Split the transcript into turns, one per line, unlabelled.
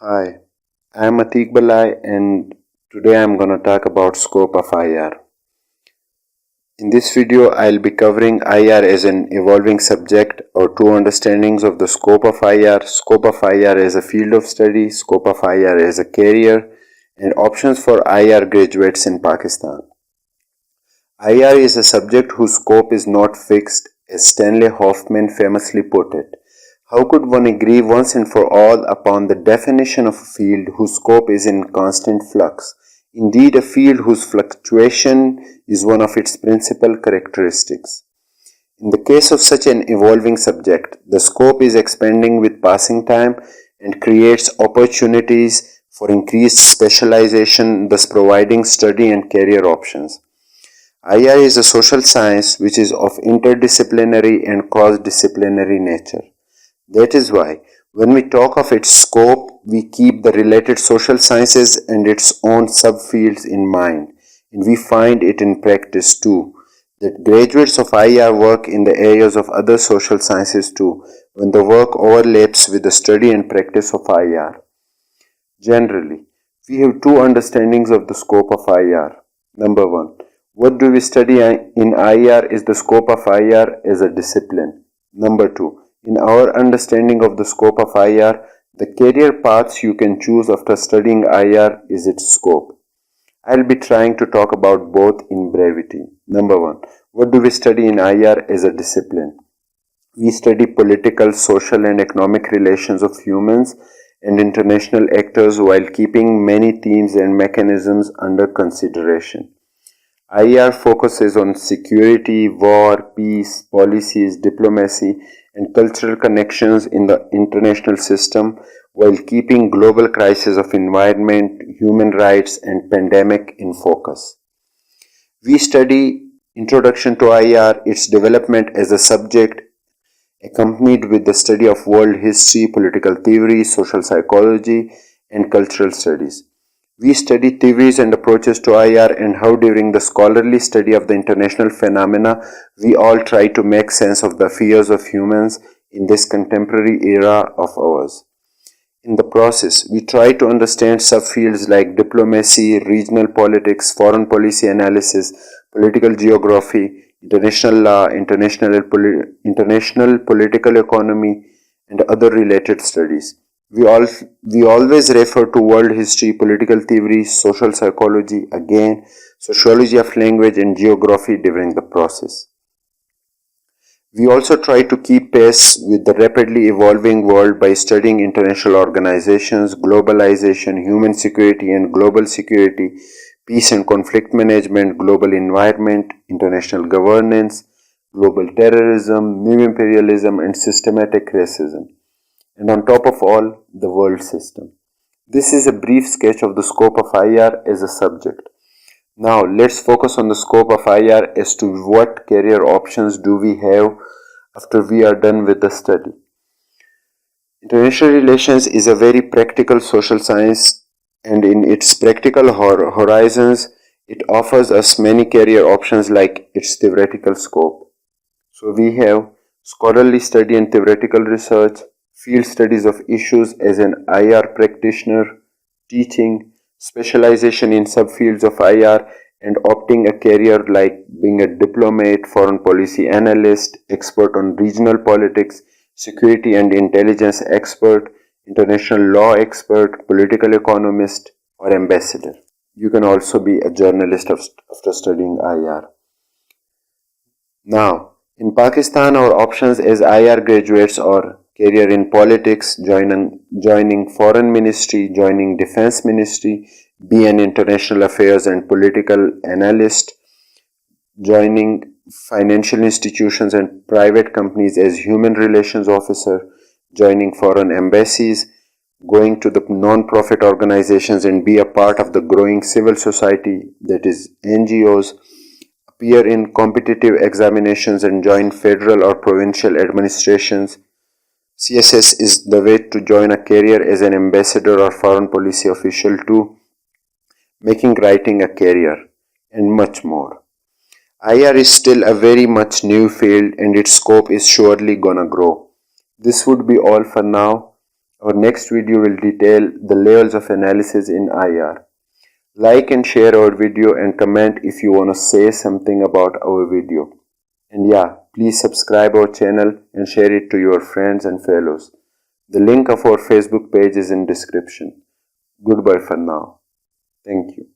Hi, I'm Atik Balai and today I'm gonna talk about scope of IR. In this video, I'll be covering IR as an evolving subject or two understandings of the scope of IR as a field of study, scope of IR as a career, and options for IR graduates in Pakistan. IR is a subject whose scope is not fixed, as Stanley Hoffman famously put it. How could one agree once and for all upon the definition of a field whose scope is in constant flux? Indeed, a field whose fluctuation is one of its principal characteristics. In the case of such an evolving subject, the scope is expanding with passing time and creates opportunities for increased specialization, thus providing study and career options. IR is a social science which is of interdisciplinary and cross-disciplinary nature. That is why, when we talk of its scope, we keep the related social sciences and its own subfields in mind, and we find it in practice too, that graduates of IR work in the areas of other social sciences too, when the work overlaps with the study and practice of IR. Generally, we have two understandings of the scope of IR. Number one, what do we study in IR is the scope of IR as a discipline. Number two, in our understanding of the scope of IR, the career paths you can choose after studying IR is its scope. I'll be trying to talk about both in brevity. Number one, what do we study in IR as a discipline? We study political, social, and economic relations of humans and international actors while keeping many themes and mechanisms under consideration. IR focuses on security, war, peace, policies, diplomacy, and cultural connections in the international system while keeping global crises of environment, human rights, and pandemic in focus. We study Introduction to IR, its development as a subject, accompanied with the study of world history, political theory, social psychology, and cultural studies. We study theories and approaches to IR and how during the scholarly study of the international phenomena, we all try to make sense of the fears of humans in this contemporary era of ours. In the process, we try to understand subfields like diplomacy, regional politics, foreign policy analysis, political geography, international law, international political economy, and other related studies. We always refer to world history, political theory, social psychology, again, sociology of language and geography during the process. We also try to keep pace with the rapidly evolving world by studying international organizations, globalization, human security and global security, peace and conflict management, global environment, international governance, global terrorism, new imperialism, and systematic racism. And on top of all, the world system. This is a brief sketch of the scope of IR as a subject. Now let's focus on the scope of IR as to what career options do we have after we are done with the study. International relations is a very practical social science, and in its practical horizons, it offers us many career options like its theoretical scope. So we have scholarly study and theoretical research, field studies of issues as an IR practitioner, teaching, specialization in subfields of IR, and opting a career like being a diplomat, foreign policy analyst, expert on regional politics, security and intelligence expert, international law expert, political economist, or ambassador. You can also be a journalist after studying IR. Now, in Pakistan, our options as IR graduates are career in politics, joining foreign ministry, joining defense ministry, be an international affairs and political analyst, joining financial institutions and private companies as human relations officer, joining foreign embassies, going to the non-profit organizations and be a part of the growing civil society, that is NGOs, appear in competitive examinations and join federal or provincial administrations. CSS is the way to join a career as an ambassador or foreign policy official too, making writing a career, and much more. IR is still a very much new field and its scope is surely gonna grow. This would be all for now. Our next video will detail the levels of analysis in IR. Like and share our video and comment if you want to say something about our video. And yeah, please subscribe our channel and share it to your friends and fellows. The link of our Facebook page is in description. Goodbye for now. Thank you.